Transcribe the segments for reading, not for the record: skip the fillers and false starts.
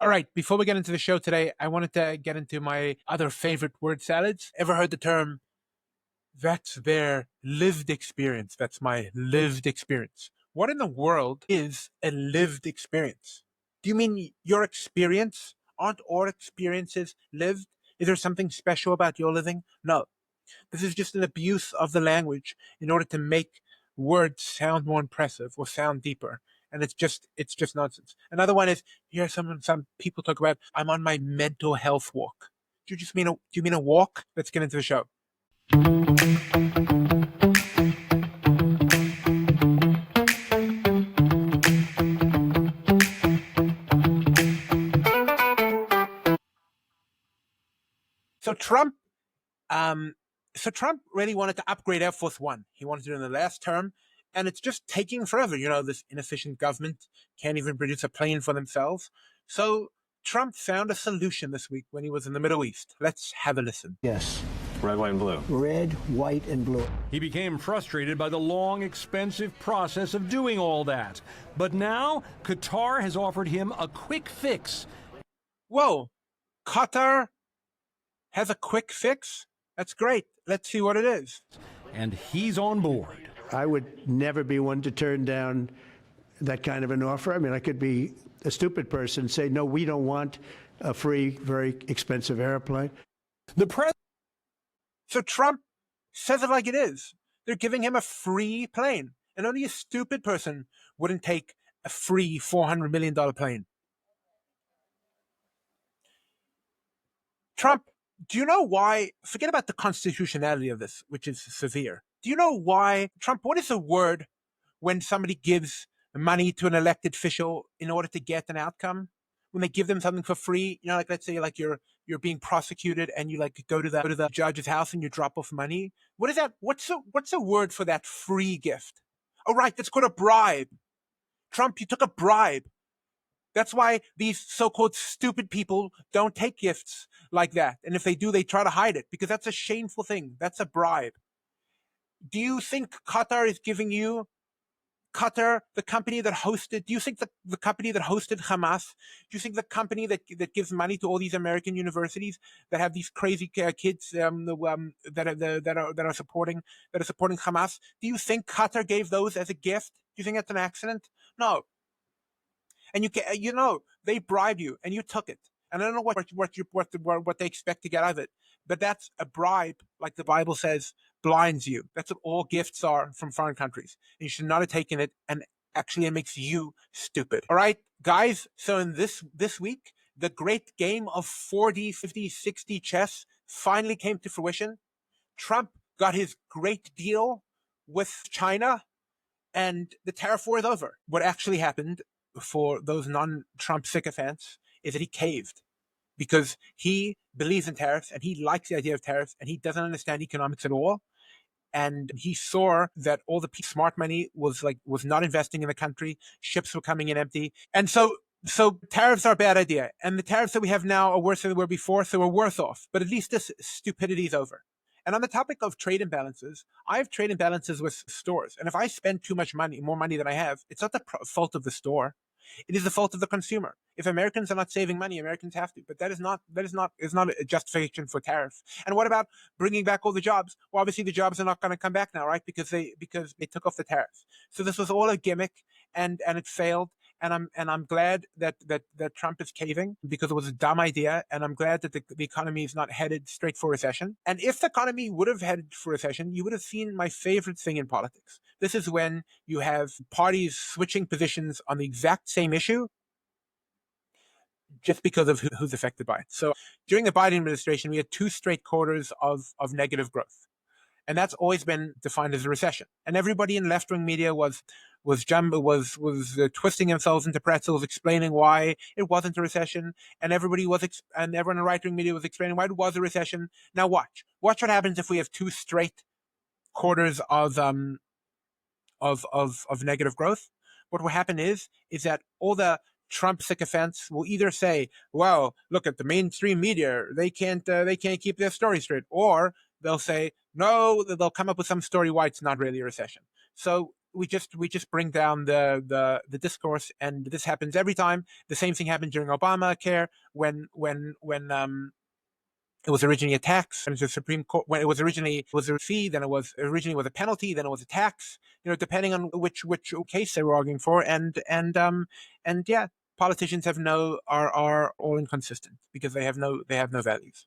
All right, before we get into the show today, I wanted to get into my other favorite word salads. Ever heard the term, that's their lived experience? That's my lived experience. What in the world is a lived experience? Do you mean your experience? Aren't all experiences lived? Is there something special about your living? No. This is just an abuse of the language in order to make words sound more impressive or sound deeper. And it's just nonsense. Another one is, here some people talk about, I'm on my mental health walk. Do you mean a walk? Let's get into the show. So Trump so Trump really wanted to upgrade Air Force One. He wanted to do it in the last term, and it's just taking forever. This inefficient government can't even produce a plane for themselves. So Trump found a solution this week when he was in the Middle East. Let's have a listen. Yes. Red, white, and blue. Red, white, and blue. He became frustrated by the long, expensive process of doing all that. But now, Qatar has offered him a quick fix. Whoa, Qatar has a quick fix? That's great. Let's see what it is. And he's on board. I would never be one to turn down that kind of an offer. I mean, I could be a stupid person and say, no, we don't want a free, very expensive airplane. So Trump says it like it is. They're giving him a free plane. And only a stupid person wouldn't take a free $400 million plane. Trump, do you know why? Forget about the constitutionality of this, which is severe. Do you know why? Trump, what is the word when somebody gives money to an elected official in order to get an outcome? When they give them something for free, like let's say like you're being prosecuted and you like go to the judge's house and you drop off money. What is that? What's the word for that free gift? Oh, right, that's called a bribe. Trump, you took a bribe. That's why these so-called stupid people don't take gifts like that. And if they do, they try to hide it because that's a shameful thing. That's a bribe. Do you think Qatar is giving you Qatar, the company that hosted, do you think the company that hosted Hamas, do you think the company that gives money to all these American universities that have these crazy kids that are supporting Hamas, do you think Qatar gave those as a gift? Do you think that's an accident? No. And they bribed you and you took it. And I don't know what they expect to get out of it, but that's a bribe, like the Bible says, blinds you. That's what all gifts are from foreign countries. And you should not have taken it, and actually it makes you stupid. All right, guys, so in this week, the great game of 4D, 50, 60 chess finally came to fruition. Trump got his great deal with China, and the tariff war is over. What actually happened, for those non-Trump sycophants, is that he caved because he believes in tariffs and he likes the idea of tariffs and he doesn't understand economics at all. And he saw that all the smart money was not investing in the country. Ships were coming in empty. And so tariffs are a bad idea. And the tariffs that we have now are worse than they were before, so we're worse off. But at least this stupidity is over. And on the topic of trade imbalances, I have trade imbalances with stores. And if I spend too much money, more money than I have, it's not the fault of the store. It is the fault of the consumer. If Americans are not saving money, Americans have to. But that is not a justification for tariffs. And what about bringing back all the jobs? Well, obviously the jobs are not going to come back now, right? Because they took off the tariffs. So this was all a gimmick, and it failed. And I'm glad that Trump is caving because it was a dumb idea. And I'm glad that the economy is not headed straight for recession. And if the economy would have headed for recession, you would have seen my favorite thing in politics. This is when you have parties switching positions on the exact same issue just because of who's affected by it. So during the Biden administration, we had 2 straight quarters of negative growth. And that's always been defined as a recession. And everybody in left-wing media was twisting themselves into pretzels, explaining why it wasn't a recession, and everyone in the right-wing media was explaining why it was a recession. Now watch what happens if we have 2 straight quarters of negative growth. What will happen is that all the Trump sycophants will either say, "Well, look at the mainstream media; they can't keep their story straight," or they'll say, "No," they'll come up with some story why it's not really a recession. So we just bring down the discourse, and this happens every time. The same thing happened during Obamacare when it was originally a tax, and the Supreme Court, when it was a fee, then it was originally was a penalty, then it was a tax. Depending on which case they were arguing for, and yeah, politicians are all inconsistent because they have no values.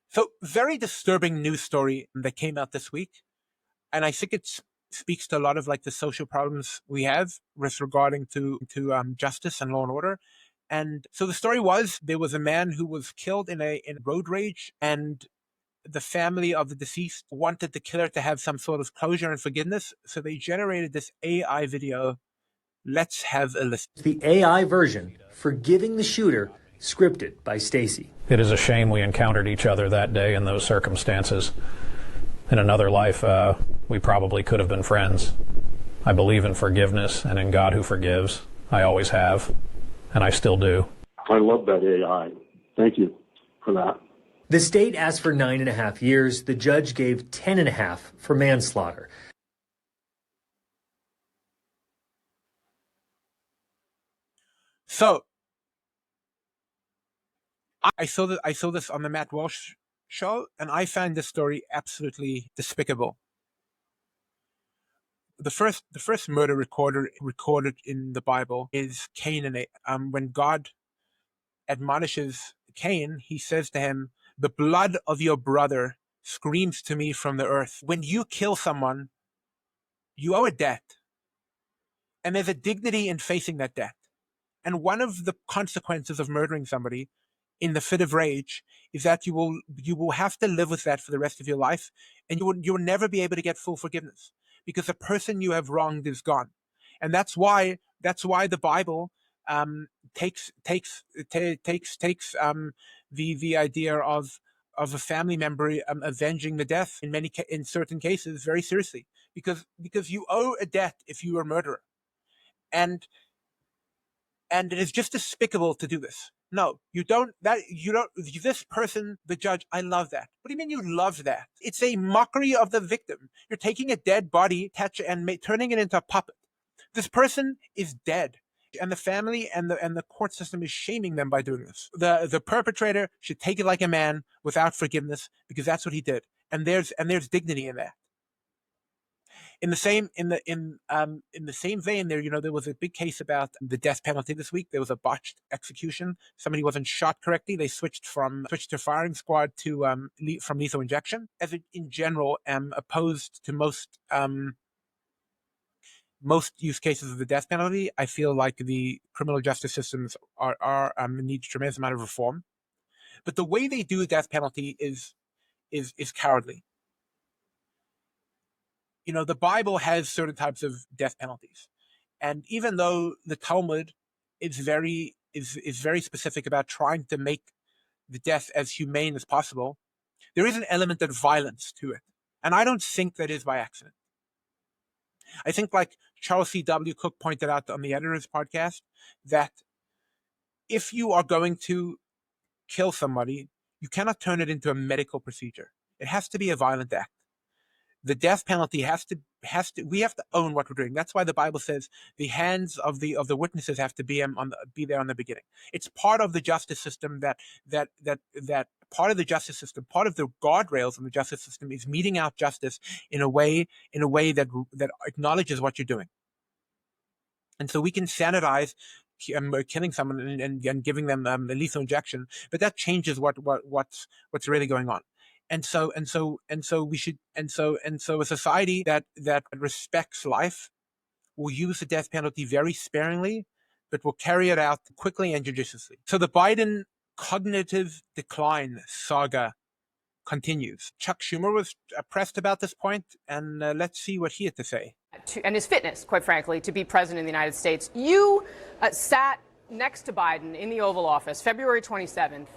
So, very disturbing news story that came out this week, and I think it speaks to a lot of like the social problems we have with regarding to justice and law and order. And so the story was, there was a man who was killed in road rage, and the family of the deceased wanted the killer to have some sort of closure and forgiveness. So they generated this AI video. Let's have a listen. The AI version forgiving the shooter, scripted by Stacy. It is a shame we encountered each other that day in those circumstances. In another life, we probably could have been friends. I believe in forgiveness and in God who forgives. I always have. And I still do. I love that AI. Thank you for that. The state asked for 9.5 years. The judge gave 10.5 for manslaughter. So I saw this on the Matt Walsh show, and I found this story absolutely despicable. The first murder recorded in the Bible is Cain and Abel. When God admonishes Cain, he says to him, "The blood of your brother screams to me from the earth." When you kill someone, you owe a debt, and there's a dignity in facing that debt. And one of the consequences of murdering somebody in the fit of rage is that you will have to live with that for the rest of your life, and you will never be able to get full forgiveness, because the person you have wronged is gone. And that's why the Bible takes the idea of a family member avenging the death in certain cases very seriously, because you owe a debt if you are a murderer, and it is just despicable to do this. No, you don't. This person, the judge, I love that. What do you mean you love that? It's a mockery of the victim. You're taking a dead body, turning it into a puppet. This person is dead, and the family and the court system is shaming them by doing this. The perpetrator should take it like a man without forgiveness, because that's what he did, and there's dignity in that. In the same vein, there was a big case about the death penalty this week. There was a botched execution. Somebody wasn't shot correctly. They switched to firing squad to from lethal injection. As in general, am opposed to most use cases of the death penalty. I feel like the criminal justice systems need a tremendous amount of reform. But the way they do the death penalty is cowardly. The Bible has certain types of death penalties, and even though the Talmud is very specific about trying to make the death as humane as possible, there is an element of violence to it, and I don't think that is by accident. I think, like Charles C.W. Cook pointed out on the Editor's podcast, that if you are going to kill somebody, you cannot turn it into a medical procedure. It has to be a violent act. The death penalty we have to own what we're doing. That's why the Bible says the hands of the witnesses have to be there on the beginning. It's part of the justice system that part of the justice system, part of the guardrails of the justice system is meting out justice in a way that acknowledges what you're doing. And so we can sanitize killing someone and giving them a lethal injection, but that changes what's really going on. And so a society that respects life will use the death penalty very sparingly, but will carry it out quickly and judiciously. So the Biden cognitive decline saga continues. Chuck Schumer was pressed about this point, and let's see what he had to say. And his fitness, quite frankly, to be president of the United States. You sat next to Biden in the Oval Office February 27th.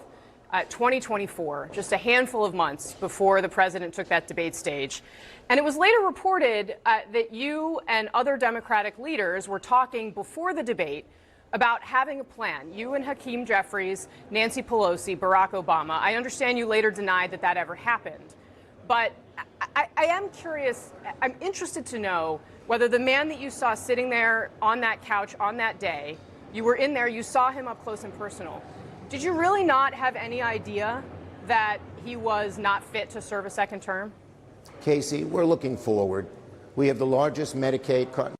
2024, just a handful of months before the president took that debate stage. And it was later reported that you and other Democratic leaders were talking before the debate about having a plan. You and Hakeem Jeffries, Nancy Pelosi, Barack Obama. I understand you later denied that ever happened. But I am curious, I'm interested to know whether the man that you saw sitting there on that couch on that day, you were in there, you saw him up close and personal. Did you really not have any idea that he was not fit to serve a second term? Casey, we're looking forward. We have the largest Medicaid.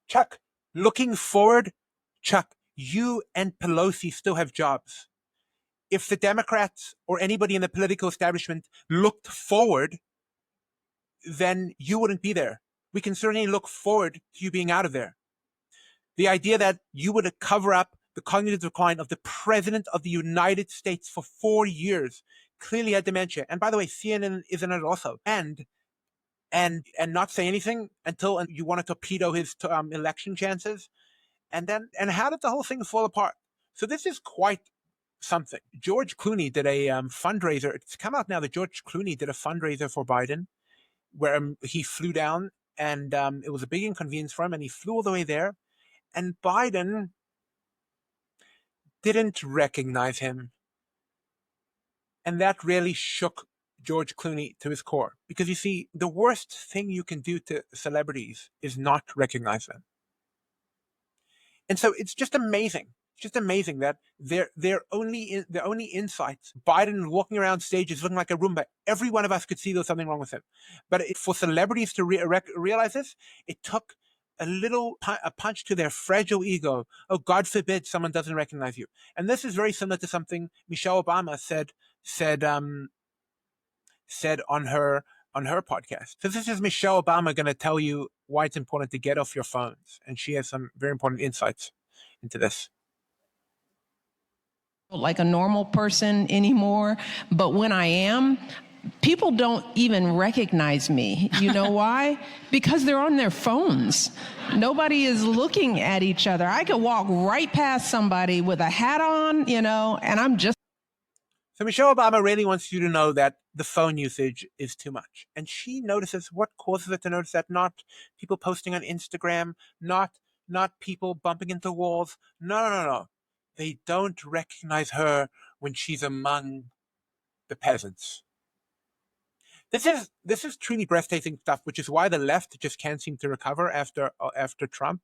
Chuck, looking forward, Chuck, you and Pelosi still have jobs. If the Democrats or anybody in the political establishment looked forward, then you wouldn't be there. We can certainly look forward to you being out of there. The idea that you would cover up the cognitive decline of the President of the United States for 4 years, clearly had dementia. And by the way, CNN is in it also. And not say anything until you want to torpedo his election chances. And how did the whole thing fall apart? So this is quite something. George Clooney did a fundraiser. It's come out now that George Clooney did a fundraiser for Biden, where he flew down, and it was a big inconvenience for him, and he flew all the way there, and Biden didn't recognize him, and that really shook George Clooney to his core. Because you see, the worst thing you can do to celebrities is not recognize them. And so it's just amazing. Just amazing that their only insights. Biden walking around stages looking like a Roomba. Every one of us could see there was something wrong with him. But for celebrities to realize this, it took a punch to their fragile ego. Oh, God forbid someone doesn't recognize you. And this is very similar to something Michelle Obama said on her podcast. So this is Michelle Obama going to tell you why it's important to get off your phones, and she has some very important insights into this. Like a normal person anymore, but when I am, people don't even recognize me. You know why? Because they're on their phones. Nobody is looking at each other. I could walk right past somebody with a hat on, and I'm just. So Michelle Obama really wants you to know that the phone usage is too much. And she notices what causes it to notice that. Not people posting on Instagram, not people bumping into walls. No. They don't recognize her when she's among the peasants. This is truly breathtaking stuff, which is why the left just can't seem to recover after Trump,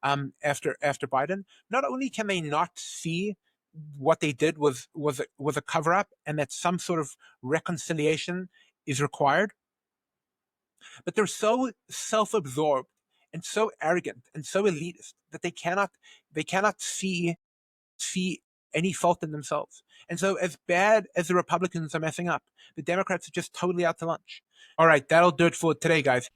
after Biden. Not only can they not see what they did was a cover up, and that some sort of reconciliation is required, but they're so self-absorbed and so arrogant and so elitist that they cannot see any fault in themselves. And so as bad as the Republicans are messing up, the Democrats are just totally out to lunch. All right, that'll do it for today, guys.